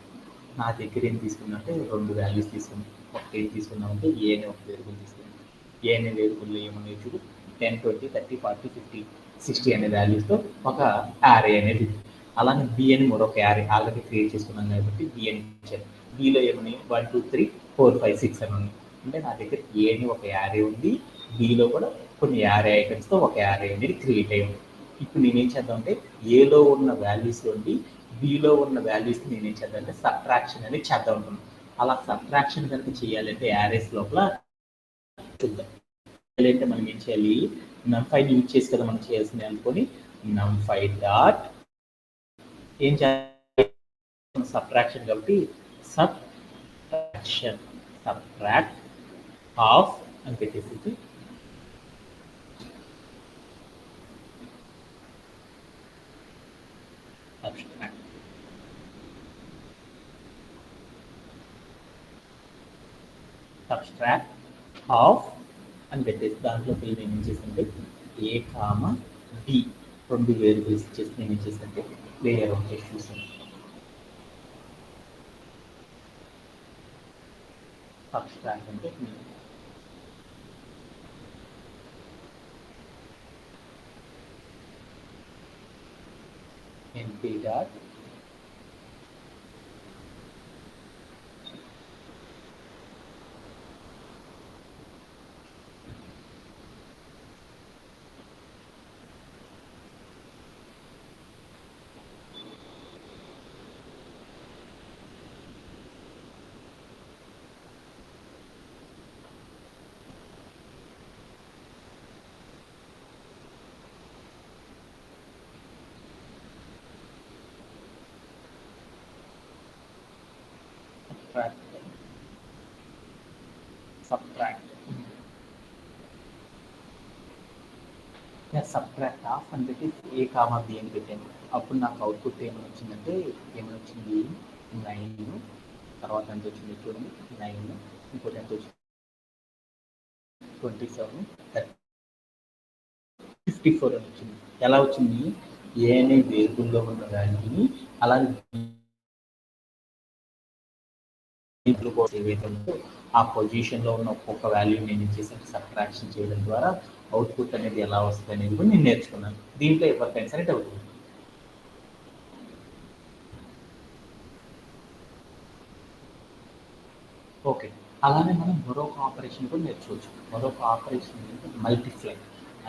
నా దగ్గర ఏం తీసుకున్నామంటే 2 వాల్యూస్ తీసుకున్నాం. ఒకటి ఏం తీసుకున్నామంటే ఏ అనే ఒక వేరియబుల్ తీసుకున్నాం. ఏ అనే వేరియబుల్లో ఏమన్నా చూడు 10, 20, 30, 40, 50, 60 అనే వాల్యూస్తో ఒక యారే అనేది. అలానే బి అని మరొక యారే ఆల్రెడీ క్రియేట్ చేసుకున్నాం కాబట్టి బి అని ఇచ్చారు. బిలో ఏమని 1, 2, 3, 4, 5, 6 అని ఉంది. అంటే నా దగ్గర ఏ అని ఒక యారే ఉంది, బిలో కూడా కొన్ని యారే ఐటమ్స్తో ఒక యారే అనేది క్రియేట్ అయ్యి ఉంది. ఇప్పుడు నేనేం చేద్దామంటే ఏలో ఉన్న వాల్యూస్ నుండి బిలో ఉన్న వాల్యూస్ నేనేం చేద్దామంటే సబ్ట్రాక్షన్ అనేది చేద్దాం అనుకున్నాను. అలా సబ్ట్రాక్షన్ కనుక చేయాలంటే యారేస్ లోపల చూద్దాం. అంటే మనం ఏం చేయాలి? నమ్5 యూజ్ చేసి కదా మనం చేయాల్సింది అనుకొని num5 డాట్ ఏం చేయాలి? సబ్ట్రాక్షన్ కాబట్టి సబ్ట్రాక్ట్ ఆఫ్ అని పెట్టేసి సబ్ట్రాక్ట్ ఆఫ్ అని పెట్టేసి దాంట్లోకి నేను ఏం చేస్తుంటే ఏ కామా బి 2 వేరియబుల్స్ ఇచ్చేసి నేను ఏం చేస్తుంటే ప్లే అరౌండ్ చేసి చూసాను. సబ్ట్రాక్ట్ అంటే np dot subtract subtract of అని పెట్టి ఏ కామా బి అని పెట్టాను. అప్పుడు నాకు అవుట్పుట్ ఏమని వచ్చిందంటే ఏమని వచ్చింది 9, తర్వాత ఎంత వచ్చింది చూడండి 9, ఇంకోటి ఎంత వచ్చింది 27, 54 అని వచ్చింది. ఎలా వచ్చింది? ఏ అనే వేరియబుల్లో ఉన్న వాల్యూని అలాగే ఏవైతే ఉందో ఆ పొజిషన్లో ఉన్న ఒక్కొక్క వాల్యూ నేను చేసిన సబ్ట్రాక్షన్ చేయడం ద్వారా అవుట్పుట్ అనేది ఎలా వస్తుంది అనేది కూడా నేను నేర్చుకున్నాను. దీంట్లో ఎవరికైనా సరే డౌట్ ఉంది. ఓకే, అలానే మనం మరొక ఆపరేషన్ కూడా నేర్చుకోవచ్చు. మరొక ఆపరేషన్ ఏంటంటే మల్టిప్లై.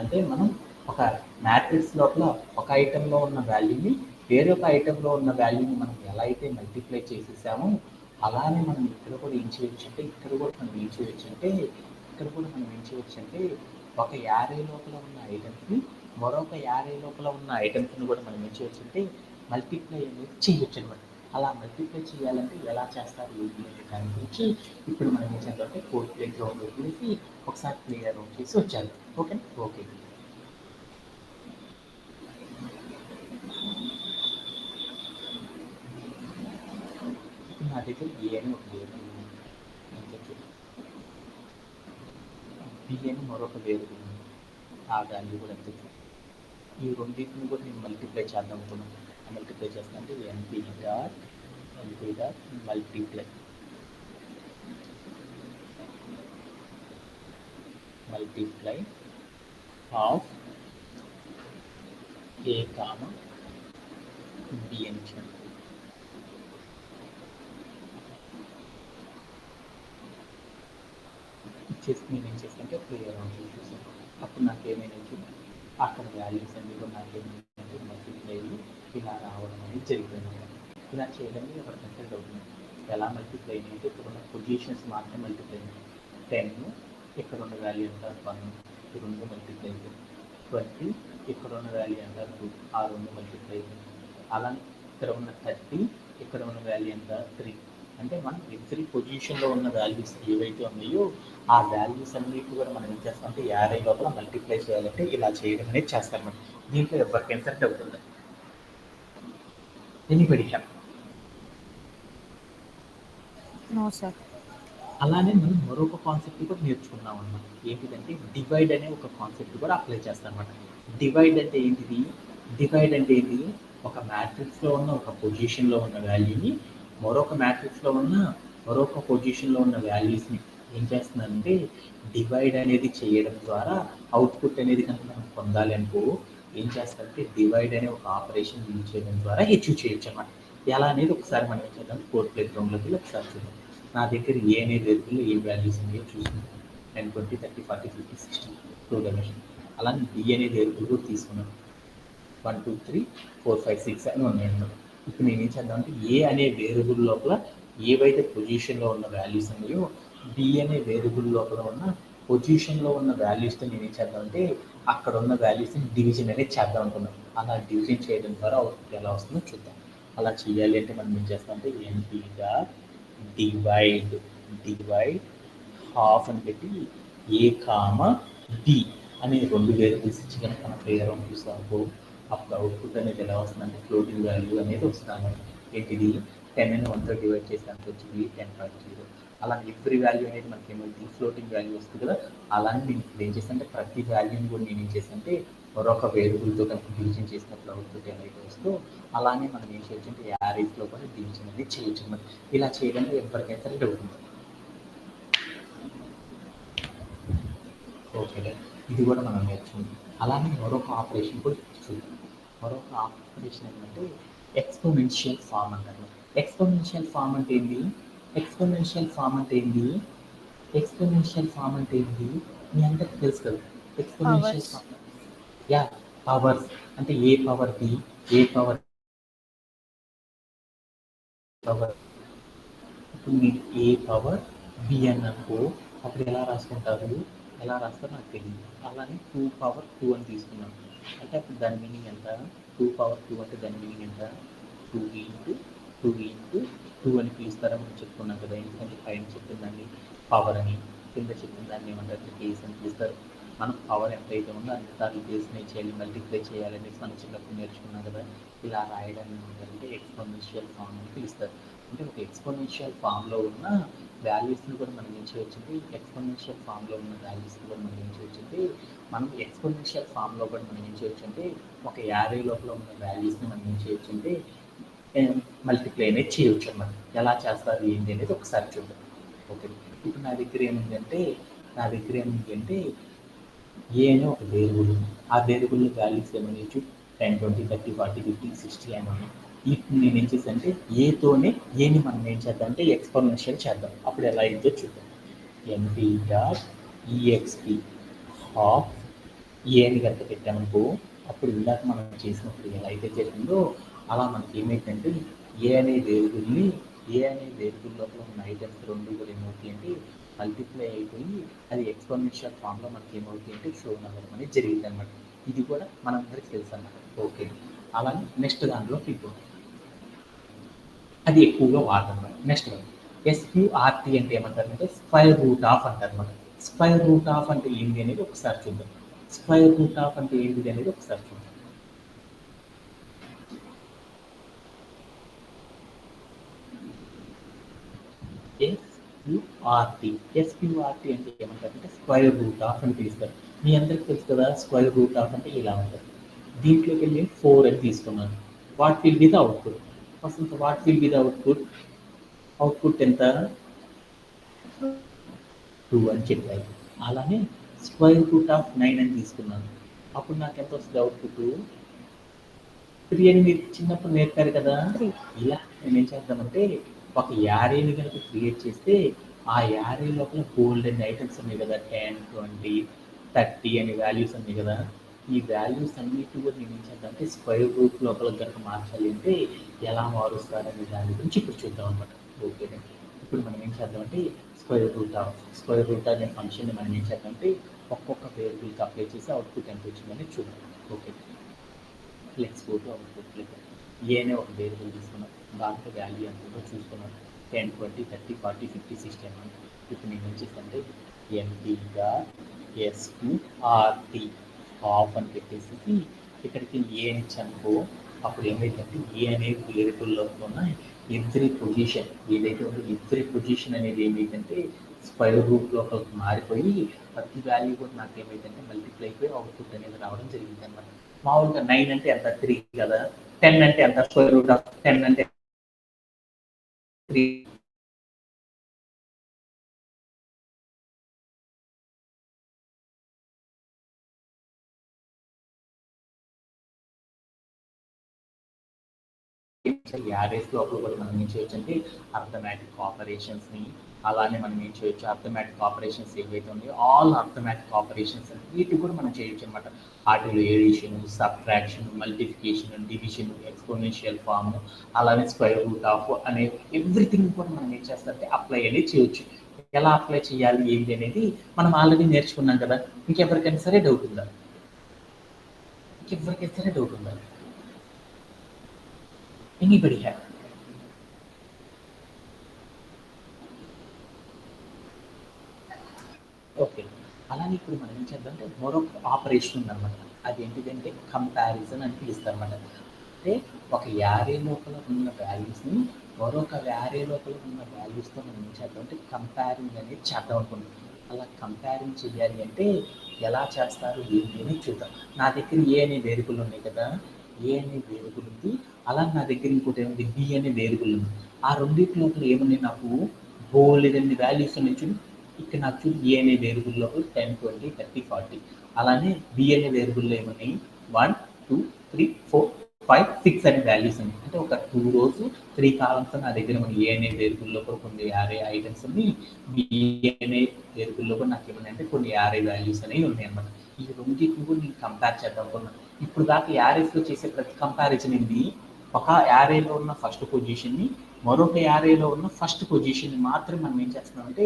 అంటే మనం ఒక మ్యాట్రిక్స్ లోపల ఒక ఐటెంలో ఉన్న వాల్యూని వేరొక ఐటెంలో ఉన్న వాల్యూని మనం ఎలా అయితే మల్టిప్లై చేసేసామో అలానే మనం ఇక్కడ కూడా ఏం చేయొచ్చు అంటే ఒక యారే లోపల ఉన్న ఐటమ్స్ని మరొక యారే లోపల ఉన్న ఐటమ్స్ని కూడా మనం ఏం చేయొచ్చు అంటే మల్టిప్లై అనేది చేయొచ్చు అనమాట. అలా మల్టిప్లై చేయాలంటే ఎలా చేస్తారు ఏంటి అనే దాని గురించి ఇప్పుడు మనం ఏం చేద్దామంటే కోడ్ ప్లే గ్రౌండ్లో వెళ్ళి ఒకసారి క్లియర్ అవుట్ చేసి వచ్చాను. ఓకే ఓకే ఇప్పుడు నా దగ్గర ఏ అని ఒక వేరియబుల్ ఉంది, బి అని మరొక వేరియబుల్ ఉంది. ఆ వాల్యూ కూడా ఎంత ఈ రెండింటిని కూడా నేను మల్టిప్లై చేద్దాం అనుకున్నాను. మల్టిప్లై చేస్తా అంటే NP dot multiply of A comma B అని ఇచ్చాను. ఇచ్చేసి నేను ఏం చేస్తానంటే క్లియర్ అవుతుంది చూసాను. అప్పుడు నాకేమైనా అక్కడ వాల్యూస్ అన్ని కూడా నాకేమైనా మల్టిప్లై ఇలా రావడం అనేది జరిగింది. ఇలా చేయడం ఎవరు కన్సిడర్ అవుతుంది. ఎలా మల్టిప్లై అయితే ఇక్కడ ఉన్న పొజిషన్స్ మాత్రం మల్టిప్లై 10, ఇక్కడ ఉన్న వాల్యూ ఎంత 1, ఈ రెండు మల్టిప్లై 20, ఇక్కడ ఉన్న వాల్యూ ఎంత 2, ఆ రెండు మల్టిప్లై. అలా ఇక్కడ ఉన్న 30, ఇక్కడ ఉన్న వాల్యూ ఎంత 3. అంటే మనం ఎవ్రీ పొజిషన్లో ఉన్న వాల్యూస్ ఏవైతే ఉన్నాయో ఆ వాల్యూస్ అన్నిటి కూడా మనం ఏం చేస్తాం అంటే యారే లోపల మల్టిప్లై చేయాలంటే ఇలా చేయడం అనేది చేస్తారన్నమాట. దీంట్లో ఎవరికైనా సరే డౌట్ ఉంది? Anybody have? No sir. అలానే మనం మరొక కాన్సెప్ట్ కూడా నేర్చుకున్నాం అన్నమాట. ఏంటిదంటే డివైడ్ అనే ఒక కాన్సెప్ట్ కూడా అప్లై చేస్తాం అన్నమాట. డివైడ్ అంటే ఏంటిది? డివైడ్ అంటే ఏంటి? ఒక మ్యాట్రిక్స్లో ఉన్న ఒక పొజిషన్లో ఉన్న వాల్యూని మరొక మ్యాట్రిక్స్లో ఉన్న మరొక పొజిషన్లో ఉన్న వాల్యూస్ని ఏం చేస్తున్నారంటే డివైడ్ అనేది చేయడం ద్వారా అవుట్పుట్ అనేది కనుక మనం పొందాలి అనుకో ఏం చేస్తారంటే డివైడ్ అనే ఒక ఆపరేషన్ యూజ్ చేయడం ద్వారా అచీవ్ చేయొచ్చు అన్నమాట. ఎలా అనేది ఒకసారి మనం ఏం చేద్దాం కోడ్ ప్లే గ్రౌండ్లోకి ఒకసారి చూద్దాం. నా దగ్గర ఏ అనే వేరియబుల్లో ఏ వాల్యూస్ ఉన్నాయో చూసుకుంటాం. 10, 20, 30, 40, 50, 60 2 డైమెన్షన్. అలానే బి అనే వేరియబుల్ కూడా తీసుకున్నాను. 1, 2, 3, 4, 5, 6 అని ఉన్నాయన్నమాట. ఇప్పుడు నేను ఏం చేద్దామంటే ఏ అనే వేరియబుల్ లోపల ఏవైతే పొజిషన్లో ఉన్న వాల్యూస్ ఉన్నాయో బి అనే వేరియబుల్ లోపల ఉన్న పొజిషన్లో ఉన్న వాల్యూస్తో నేను ఏం చేద్దామంటే అక్కడ ఉన్న వాల్యూస్ని డివిజన్ అనేది చేద్దాం అనుకున్నాను. అలా డివిజన్ చేయడం ద్వారా అవుట్పుట్ ఎలా వస్తుందో చూద్దాం. అలా చేయాలి అంటే మనం ఏం చేస్తామంటే ఎన్పి డాట్ డివైడ్ హాఫ్ అని పెట్టి ఏ కామా బి అనే రెండు వేరియబుల్స్ ఇచ్చి కనుక మనం క్లియర్ అవుట్ చూస్తాము. అప్పుడు అవుట్పుట్ అనేది ఎలా వస్తుందంటే ఫ్లోటింగ్ వాల్యూ అనేది వస్తుంది. ఏంటిది 10 అని 1తో డివైడ్ చేసినంత వచ్చింది 10.0. అలా ఎవ్రీ వాల్యూ అనేది మనకి ఏమైంది ఫ్లోటింగ్ వాల్యూ వస్తుంది కదా. అలానే నేను ఇప్పుడు ఏం చేస్తానంటే ప్రతి వాల్యూని కూడా నేను ఏం చేస్తానంటే మరొక వేరియబుల్తో కనుక డివిజన్ చేసినప్పుడు అవుట్పుట్ ఏమైతే వస్తుందో అలానే మనం ఏం చేయొచ్చు అంటే యారేస్లో కూడా డివిజన్ అనేది చేయొచ్చు అన్నమాట. ఇలా చేయడానికి ఎవరికైనా సరే డౌట్ ఉంది? ఓకే, ఇది కూడా మనం నేర్చుకుంటాం. అలానే మరొక ఆపరేషన్ కూడా చూద్దాం. మరొక ఆపరేషన్ ఏంటంటే ఎక్స్పోనెన్షియల్ ఫామ్ అంటారు. ఎక్స్పోనెన్షియల్ ఫామ్ అంటే ఏంటి? ఎక్స్పోనెన్షియల్ ఫామ్ అంటే ఏంటి? ఎక్స్పోనెన్షియల్ ఫామ్ అంటే ఏంటి మీ అందరికి తెలుసు కదా. ఎక్స్పోనెన్షియల్ ఫామ్ యా పవర్స్ అంటే ఏ పవర్ బి, ఏ పవర్ ఇప్పుడు మీరు ఏ పవర్ బి అని అనుకో అప్పుడు ఎలా రాసుకుంటారు? ఎలా రాస్తారో నాకు తెలియదు. అలానే 2 పవర్ 2 అని తీసుకున్నాం అంటే అప్పుడు దాని మీనింగ్ ఎంత? 2 పవర్ 2 అంటే దాని మీనింగ్ ఎంత? 2 ఇంటూ 2 ఇంటూ 2 అని పిలుస్తారని మనం చెప్పుకున్నాం కదా. ఎందుకంటే పైన చెప్తుందండి పవర్ అని. కింద చెప్పిన దాన్ని ఏమంటారు బేస్ అని పిలుస్తారు. మనం పవర్ ఎంతైతే ఉందో అన్ని సార్లు బేస్ని చేయాలి, మల్టిప్లై చేయాలని మనం చిన్నప్పుడు నేర్చుకున్నాం కదా. ఇలా రాయడాన్ని ఏమంటారంటే ఎక్స్పోనెన్షియల్ ఫామ్ అని పిలుస్తారు. అంటే ఒక ఎక్స్పోనెన్షియల్ ఫామ్లో ఉన్న వాల్యూస్ని కూడా మనం ఏం చేయొచ్చంటే ఎక్స్పోనెన్షియల్ ఫామ్లో ఉన్న వాల్యూస్ని కూడా మనం ఏం చేయొచ్చంటే మనం ఎక్స్పోనెన్షియల్ ఫామ్లో కూడా మనం ఏం చేయొచ్చంటే ఒక యారే లోపల ఉన్న వాల్యూస్ని మనం ఏం చేయొచ్చంటే మల్టిప్లై అనేది చేయొచ్చు అన్నమాట. ఎలా చేస్తారు ఏంటి అనేది ఒకసారి చూద్దాం. ఓకే, ఇప్పుడు నా దగ్గర ఏముందంటే ఏ అనే ఒక వేరియబుల్ ఉంది. ఆ వేరియబుల్ వాల్యూస్ ఏమని 10, 20, 30, 40, 50, 60 అని ఉన్నాయి. ఇప్పుడు నేను ఏం చేశానంటే ఏతోనే ఏని మనం ఏం చేద్దాం అంటే ఎక్స్పోనెన్షియల్ చేద్దాం. అప్పుడు ఎలా అయిందో చూద్దాం. ఎన్పి డాట్ ఈఎక్స్పి హాఫ్ ఏని కనుక పెట్టామనుకో అప్పుడు ఇందాక మనం చేసినప్పుడు ఎలా అయితే చేసిందో అలా మనకి ఏమైందంటే ఏ అనే వేరియబుల్ లోపల ఉన్న ఐటమ్స్ రెండు కూడా ఏమవుతాయి అంటే మల్టిప్లై అయిపోయి అది ఎక్స్పోనెన్షియల్ ఫామ్లో మనకి ఏమవుతాయి అంటే షో అవ్వడం అనేది జరిగింది అనమాట. ఇది కూడా మనందరికీ తెలుసు అన్నమాట. ఓకే, అలానే నెక్స్ట్ దాంట్లో ఇప్పుడు అది ఎక్కువగా వాడతాం. నెక్స్ట్ ఎస్క్యూఆర్టీ అంటే ఏమంటారంటే స్క్వైర్ రూట్ ఆఫ్ అంటారు అనమాట. స్క్వైర్ రూట్ ఆఫ్ అంటే ఏంటి అనేది ఒకసారి చూద్దాం. స్క్వైర్ రూట్ ఆఫ్ అంటే ఏంటిది అనేది ఒకసారి చూద్దాం. ఎస్క్యూఆర్టీ అంటే ఏమంటారంటే స్క్వైర్ రూట్ ఆఫ్ అని పిలుస్తారు. మీ అందరికి తెలుసు కదా స్క్వైర్ రూట్ ఆఫ్ అంటే ఇలా ఉంటుంది. దీంట్లోకి వెళ్ళి 4 అని తీసుకున్నాను. What will be the output? First what will be the output ఎంత? 2 అని చెప్పారు. అలానే స్క్వైర్ రూట్ ఆఫ్ 9 అని తీసుకున్నాను. అప్పుడు నాకు ఎంత వస్తుంది అవుట్పుట్? 3 అని మీరు చిన్నప్పుడు నేర్పారు కదా. ఇలా నేను ఏం చేద్దామంటే ఒక యారేని కనుక క్రియేట్ చేస్తే ఆ యారే లోపల గోల్డెన్ ఐటమ్స్ ఉన్నాయి కదా, 10, 20, 30 అనే వాల్యూస్ ఉన్నాయి కదా. ఈ వాల్యూస్ అన్నిటి కూడా నేను ఏం చేద్దామంటే స్క్వైర్ రూట్ లోపల కనుక మార్చాలి అంటే ఎలా మారుస్తారనే దాని గురించి ఇప్పుడు చూద్దాం అనమాట. ఓకే, ఇప్పుడు మనం ఏం చేద్దామంటే స్క్వైర్ రూట్ అనే ఫంక్షన్ని మనం ఏం చేద్దామంటే ఒక్కొక్క వేరియబుల్కి అప్లై చేసి అవుట్పుట్ ఎంత వచ్చిందని చూద్దాం. Okay, let's go to output. A అనే ఒక వేరియబుల్ తీసుకున్నాం, దాంట్లో వాల్యూ ఎంతో చూసుకున్నాం. 10, 20, 30, 40, 50, 60 అన్నమాట. ఇప్పుడు నేను ఏం చేస్తానంటే ఎంపీగా ఎస్క్యూఆర్టీ ఆఫ్ అని పెట్టేసి ఇక్కడికి ఏ అని ఇచ్చానుకో అప్పుడు ఏమైందంటే ఏ అనే వేరియబుల్లో ఉన్న ఎవ్రీ పొజిషన్ ఏదైతే ఉందో ఎవ్రీ పొజిషన్ అనేది ఏమైందంటే స్క్వైర్ రూట్ లోపలికి మారిపోయి ప్రతి వాల్యూ కూడా నాకు ఏమైందంటే మల్టిప్లై అయిపోయి అవుట్పుట్ అనేది రావడం జరిగింది అనమాట. మామూలుగా 9 అంటే ఎంత? 3 కదా. 10 అంటే ఎంత? స్క్వేర్ రూట్ ఆఫ్ 10 అంటే 3. యారేస్ లోపల కూడా మనం ఏం చేయొచ్చు అంటే అర్థమెటిక్ ఆపరేషన్స్ని అలానే మనం ఏం చేయొచ్చు అర్థమెటిక్ ఆపరేషన్స్ ఏవైతే ఉన్నాయో ఆల్ అర్థమెటిక్ ఆపరేషన్స్ వీటికి కూడా మనం చేయొచ్చు అనమాట. వాటిలో addition, subtraction, multiplication, division, exponential form అలానే స్క్వేర్ రూట్ ఆఫ్ అనే ఎవ్రీథింగ్ కూడా మనం ఏం చేస్తారంటే అప్లై అనేది చేయొచ్చు. ఎలా అప్లై చేయాలి ఏంటి అనేది మనం ఆల్రెడీ నేర్చుకున్నాం కదా. ఇంకెవరికైనా సరే డౌట్ ఉందా? Anybody have? ఓకే, అలానే ఇప్పుడు మనం ఏం చేద్దామంటే మరొక ఆపరేషన్ ఉందన్నమాట. అది ఏంటిదంటే కంపారిజన్ అని పిలుస్తారు అన్నమాట. అంటే ఒక యారే లోపల ఉన్న వాల్యూస్ని మరొక యారే లోపల ఉన్న వాల్యూస్తో మనం ఏం చేద్దామంటే కంపారింగ్ అనేది చేద్దాం అనుకుంటాం. అలా కంపారింగ్ చేయాలి అంటే ఎలా చేస్తారు ఏంటి అని చూద్దాం. నా దగ్గర ఏ అనే వేరియబుల్ ఉన్నాయి కదా, ఏ అనే వేరియబుల్ ఉంది. అలా నా దగ్గర ఇంకోటి ఏముంది బి అనే వేరియబుల్ ఉంది. ఆ రెండింటి లోపల ఏమున్నాయి నాకు బోలెడన్ని వాల్యూస్ ఉన్నాయి చూడు. ఇక్కడ నాకు చూడు ఏ అనే వేరియబుల్ లోపల 10, 20, 30, 40 అలానే బి అనే వేరియబుల్లో ఏమున్నాయి 1, 2, 3, 4, 5, 6 అనే వాల్యూస్ ఉన్నాయి. అంటే ఒక 2 rows 3 columns నా దగ్గర మన ఏ అనే వేరియబుల్ లోపల కొన్ని యారే ఐటమ్స్ ఉన్నాయి. బి అనే వేరియబుల్ లోపల నాకు ఏమన్నా అంటే కొన్ని యారే వాల్యూస్ అనేవి ఉన్నాయి అన్నమాట. ఈ రెండింటిని కూడా నేను కంపేర్ చేద్దాం అనుకున్నాను. ఇప్పుడు దాకా యారేస్లో చేసే ప్రతి కంపారిజన్ ఏంటి? ఒక యారేలో ఉన్న ఫస్ట్ పొజిషన్ని మరొక యారేలో ఉన్న ఫస్ట్ పొజిషన్ని మాత్రం మనం ఏం చేస్తున్నామంటే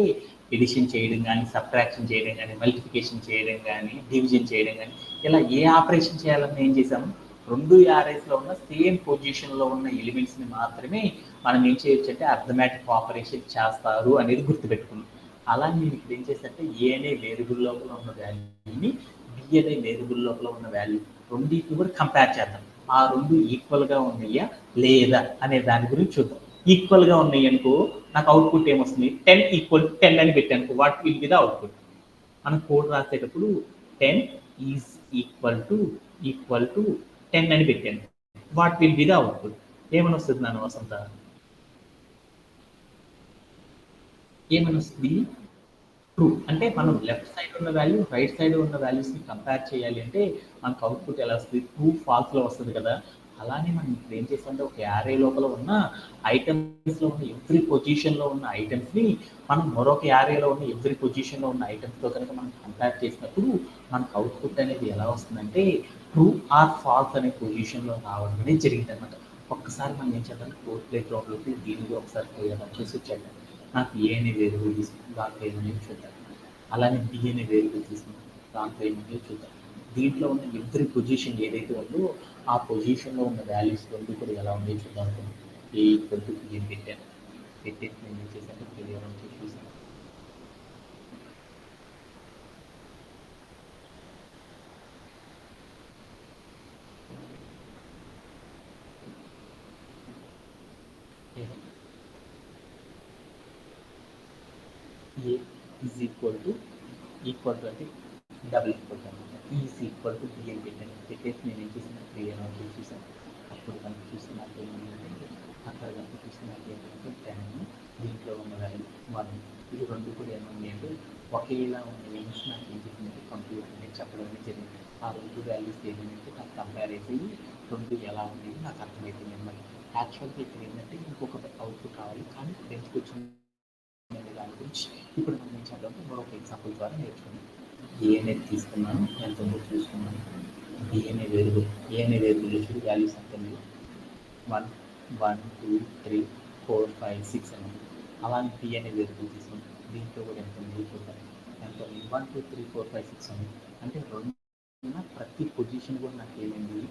ఎడిషన్ చేయడం కానీ, సబ్ట్రాక్షన్ చేయడం కానీ, మల్టిఫికేషన్ చేయడం కానీ, డివిజన్ చేయడం కానీ ఇలా ఏ ఆపరేషన్ చేయాలని ఏం చేసాము? రెండు యారేస్లో ఉన్న సేమ్ పొజిషన్లో ఉన్న ఎలిమెంట్స్ని మాత్రమే మనం ఏం చేయొచ్చు అంటే అర్థమెటిక్ ఆపరేషన్ చేస్తారు అనేది గుర్తుపెట్టుకున్నాం. అలా నేను ఇప్పుడు ఏం చేశానంటే ఏ అనే వేరియబుల్ లోపల ఉన్న వాల్యూని బి అనే వేరియబుల్ లోపల ఉన్న వాల్యూ రెండింటిని కూడా కంపేర్ చేద్దాం. ఆ రెండు ఈక్వల్గా ఉన్నాయా లేదా అనే దాని గురించి చూద్దాం. ఈక్వల్గా ఉన్నాయి అనుకో నాకు అవుట్పుట్ ఏమొస్తుంది, 10 = 10 అని పెట్టాను. What will be the output? మనం కోడ్ రాసేటప్పుడు 10 ఈజ్ ఈక్వల్ టు 10 అని పెట్టాను. What will be the output? ఏమని వస్తుంది నాన్న వసంత? ఏమని వస్తుంది? ట్రూ. అంటే మనం లెఫ్ట్ సైడ్ ఉన్న వాల్యూ రైట్ సైడ్ ఉన్న వాల్యూస్ని కంపేర్ చేయాలి అంటే మనకు అవుట్పుట్ ఎలా వస్తుంది? ట్రూ ఫాల్స్లో వస్తుంది కదా. అలానే మనం ఇప్పుడు ఏం చేస్తామంటే ఒక యారే లోపల ఉన్న ఐటమ్స్లో ఉన్న ఎవ్రీ పొజిషన్లో ఉన్న ఐటమ్స్ని మనం మరొక యారేలో ఉన్న ఎవ్రీ పొజిషన్లో ఉన్న ఐటమ్స్తో కనుక మనం కంపేర్ చేసినప్పుడు మనకు అవుట్పుట్ అనేది ఎలా వస్తుందంటే ట్రూ ఆర్ ఫాల్స్ అనే పొజిషన్లో రావడం అనేది జరిగింది అనమాట. ఒక్కసారి మనం ఏం చేద్దాం, కోడ్ ప్లే గ్రౌండ్లోకి దీనికి ఒకసారి క్లియర్ చేసి వచ్చేద్దాం. నాకు ఏ అనే వేరియబుల్ తీసుకుని దాంట్లో ఏమనేది చూద్దాం. అలానే బి అనే వేరియబుల్ తీసుకుని దాంట్లో ఏమనేది చూద్దాం. దీంట్లో ఉన్న ఎవ్రీ పొజిషన్ ఏదైతే ఉందో ఆ పొజిషన్లో ఉన్న వాల్యూస్ రెండు కూడా ఎలా ఉంది చూద్దాం. ఏ ఈక్వల్ టు బి అని పెట్టాను. పెట్టేసి నేను ఏం చేశాను, క్లియర్ అని చెప్పి చూసాను. ఏ ఈజ్ ఈక్వల్ టు అంటే డబుల్ ఈక్వల్ అనమాట. ఈజ్ ఈక్వల్ టు బి అని పెట్టాను. పెట్టేసి నేను ఏం చేసిన క్లియర్ అని చెప్పి చూసాను. అప్పుడు కనుక చూస్తే నాకు ఏమైందంటే అక్కడ కనుక చూస్తే నాకు ఏంటంటే 10 దీంట్లో ఉన్న వాల్యూ 1 ఇది రెండు కూడా ఏమైంది అంటే ఒకేలా ఉన్న లిమిట్స్ నాకు ఏం చెప్పిందంటే కంప్యూటర్ అనేది చెప్పడం అనేది జరిగింది. ఆ రెండు వాల్యూస్ ఏమైందంటే నాకు కంపేర్ అయిపోయి రెండు ఎలా ఉండేవి నాకు అర్థమైపోయింది అనమాట. యాక్చువల్గా ఇక్కడ ఏంటంటే ఇంకొక అవుట్పుట్ కావాలి, కానీ ఇప్పుడు ఎందుకు వచ్చింది అనే దాని గురించి ఇప్పుడు మనం ఏం చేద్దామంటే మరొక ఎగ్జాంపుల్ ద్వారా నేర్చుకున్నాం. ఏ అనేది తీసుకున్నాను, ఎంత ఉందో చూసుకున్నాను. బి అనే వేరియబుల్, ఏ అనే వేరియబుల్ చూసి వాల్యూస్ ఎంత ఉంది, 1 1 2 3 4 5 6 అని ఉంది. అలానే బి అనే వేరియబుల్ తీసుకున్నాం. దీంట్లో కూడా ఎంత ఉంది చూద్దాం. ఎంత ఉంది, 1 2 3 4 5 6 ఉంది. అంటే రెండు ప్రతి పొజిషన్ కూడా నాకు ఏమైంది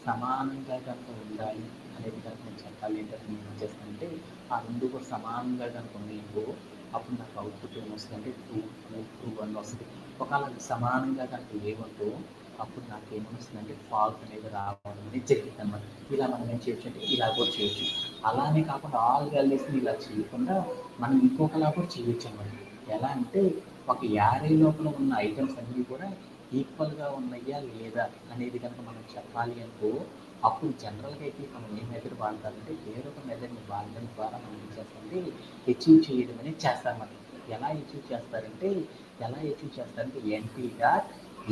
సమానంగా కనుక ఉండాలి అనేది కనుక నేను చెప్పాలి ఏంటంటే నేను ఏం చేస్తానంటే ఆ రెండు కూడా సమానంగా కనుక ఉన్నాయో అప్పుడు నాకు అవుట్పుట్ ఏమొస్తుందంటే 2 2 2 1 వస్తుంది. ఒకవేళ సమానంగా కనుక లేవనుకో అప్పుడు నాకు ఏమొస్తుందంటే ఫాల్ట్ అనేది రావడం అనేది జరిగింది అనమాట. ఇలా మనం ఏం చేయొచ్చు అంటే ఇలా కూడా చేయొచ్చు. అలానే కాకుండా ఆల్ వాల్యూస్ని ఇలా చేయకుండా మనం ఇంకొకలా కూడా చేయొచ్చు అనమాట. ఎలా అంటే ఒక యారే లోపల ఉన్న ఐటమ్స్ అన్నీ కూడా ఈక్వల్గా ఉన్నాయా లేదా అనేది కనుక మనం చెప్పాలి అనుకో అప్పుడు జనరల్గా అయితే మనం ఏ మెథడ్ వాడతారంటే వేరొక మెథడ్ని వాడడం ద్వారా మనం ఏం చేస్తామంటే అచీవ్ చేయడం అనేది చేస్తారన్నమాట. ఎలా అచీవ్ చేస్తారంటే NP dot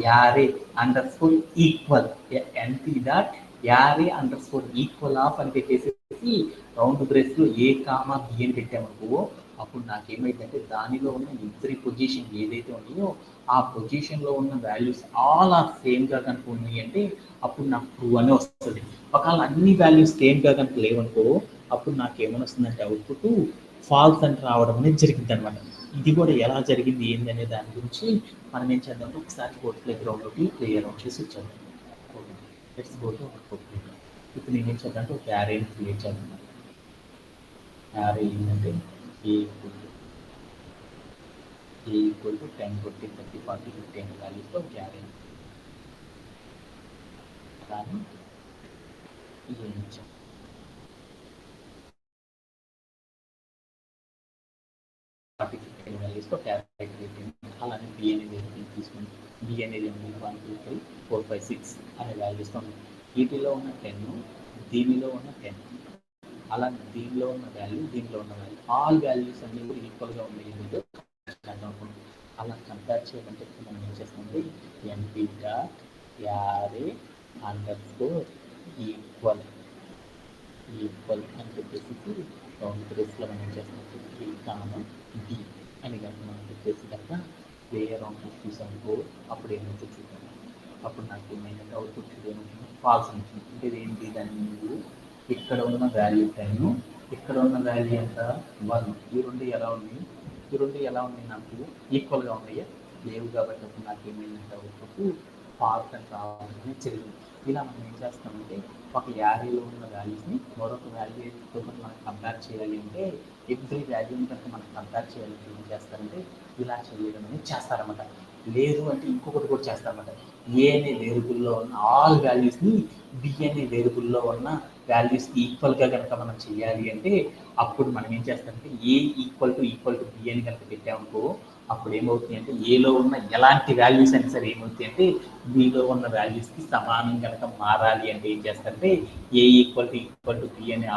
array under score equal, NP dot array under score equal of అని పెట్టేసి రౌండ్ బ్రేస్లో ఏ కామా బి అని పెట్టామనుకో అప్పుడు నాకేమైందంటే దానిలో ఉన్న ఎవ్రీ పొజిషన్ ఏదైతే ఉన్నాయో ఆ పొజిషన్లో ఉన్న వాల్యూస్ ఆల్ ఆర్ సేమ్గా కనుక ఉన్నాయి అంటే అప్పుడు నాకు ట్రూ అని వస్తుంది. ఒకవేళ అన్ని వాల్యూస్ సేమ్గా కనుక లేవనుకో అప్పుడు నాకు ఏమని వస్తుందంటే అవుట్పుట్ ఫాల్స్ అని రావడం అనేది జరిగింది అనమాట. ఇది కూడా ఎలా జరిగింది ఏంది అనే దాని గురించి మనం ఏం చేద్దాం, ఒకసారి కోడ్ ప్లే గ్రౌండ్లోకి క్లియర్ అవుట్ చేసి వచ్చాము. Let's go to code play ground. ఇప్పుడు నేను ఏం చేద్దాం అంటే ఒక యారేని క్రియేట్ చేద్దాం. యారే ఏంటంటే ఏ ఈక్వల్ టు 10 20 30 40 50 అనే వాల్యూస్తో యారే కానీ ఏం ఇచ్చాం వాల్యూస్తో క్యారెక్టర్ పెట్టింది. అలానే బి అనేది తీసుకుని బి అనేది 1 2 3 4 5 6 అనే వాల్యూస్తో ఉంది. వీటిలో ఉన్న 10 దీనిలో ఉన్న 10 అలా దీనిలో ఉన్న వాల్యూ దీంట్లో ఉన్న వాల్యూ ఆల్ వాల్యూస్ అన్ని కూడా ఈక్వల్గా ఉన్నాయి. అలా కంపేర్ చేయమంటే మనం ఏం చేస్తుంది ఎన్పీ డాట్ యారే అండర్ స్కోర్ ఈక్వల్ అని చెప్పేసి రౌండ్ బ్రేస్లో మనం ఏం చేస్తామంటే త్రీ కామా డి అని కనుక మనం చెప్పేసి కనుక వేరే రౌండ్ చూసామనుకో అప్పుడు ఏమైతే చూద్దాం. అప్పుడు నాకు ఏమైందంటే అవుట్పుట్ ఏమవుతుంది ఫాల్స్ ఉంటుంది. అంటే ఏంటి దాన్ని నువ్వు ఇక్కడ ఉన్న వాల్యూ 10 ఇక్కడ ఉన్న వాల్యూ ఎంత 1 ఈ రెండు ఎలా ఉన్నాయి నాకు ఈక్వల్గా ఉన్నాయా లేవు. కాబట్టి అప్పుడు నాకు ఏమైందంటే అవుట్పుట్ ఫాల్స్ అని రావడం జరిగింది. ఇలా మనం ఏం చేస్తామంటే ఒక యారీలో ఉన్న వాల్యూస్ని మరొక వాల్యూతో మనం కంపేర్ చేయాలి అంటే ఎవ్రీ వాల్యూని కనుక మనం కంపేర్ చేయాలంటే ఏం చేస్తారంటే ఇలా చేయడం అనేది చేస్తారన్నమాట. లేదు అంటే ఇంకొకటి కూడా చేస్తారన్నమాట. ఏ అనే వేరియబుల్లో ఉన్న ఆల్ వాల్యూస్ని బి అనే వేరియబుల్లో ఉన్న వాల్యూస్కి ఈక్వల్గా కనుక మనం చేయాలి అంటే అప్పుడు మనం ఏం చేస్తామంటే ఏ ఈక్వల్ టు బి అని కనుక పెట్టామనుకో అప్పుడు ఏమవుతుంది అంటే ఏలో ఉన్న ఎలాంటి వాల్యూస్ అయినా సరే ఏమవుతాయి అంటే బిలో ఉన్న వాల్యూస్కి సమానం కనుక మారాలి అంటే ఏం చేస్తారంటే ఏ ఈక్వల్ టు బి అనే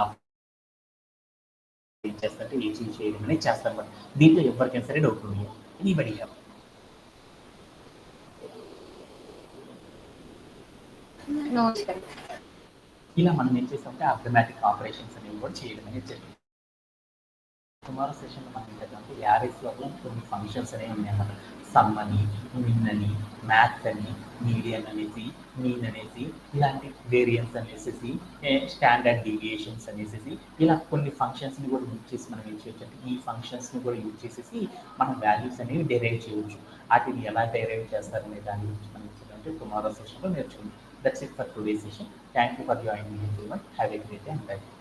ఏం చేస్తారంటే ఏ చేంజ్ చేయడం అనేది చేస్తారన్నమాట. దీంట్లో ఎవరికైనా సరే డౌట్ ఉంది ఎనీబడి హ్యావ్. No sir. ఇలా మనం ఏం చేస్తామంటే అర్థమెటిక్ ఆపరేషన్స్ అనేవి కూడా చేయడం అనేది జరిగింది. టుమారో సెషన్లో మనం ఏంటంటే యారీస్ వల్ల కొన్ని ఫంక్షన్స్ అనేవి ఉన్నాయన్నమాట. సమ్ అని, మిన్ అని, మ్యాథ్స్ అని, మీడియన్ అనేసి, మీన్ అనేసి, ఇలాంటి వేరియన్స్ అనేసి, స్టాండర్డ్ డీవియేషన్స్ అనేసి ఇలా కొన్ని ఫంక్షన్స్ని కూడా యూజ్ చేసి మనం ఏం చేయొచ్చు అంటే ఈ ఫంక్షన్స్ని కూడా యూజ్ చేసేసి మనం వాల్యూస్ అనేవి డెరైవ్ చేయవచ్చు. వాటిని ఎలా డెరైవ్ చేస్తారనే దాని గురించి మనం ఏంటంటే టుమారో సెషన్లో నేర్చుకుందాం. That's it for today session. Thank you for joining. Have a great day and bye.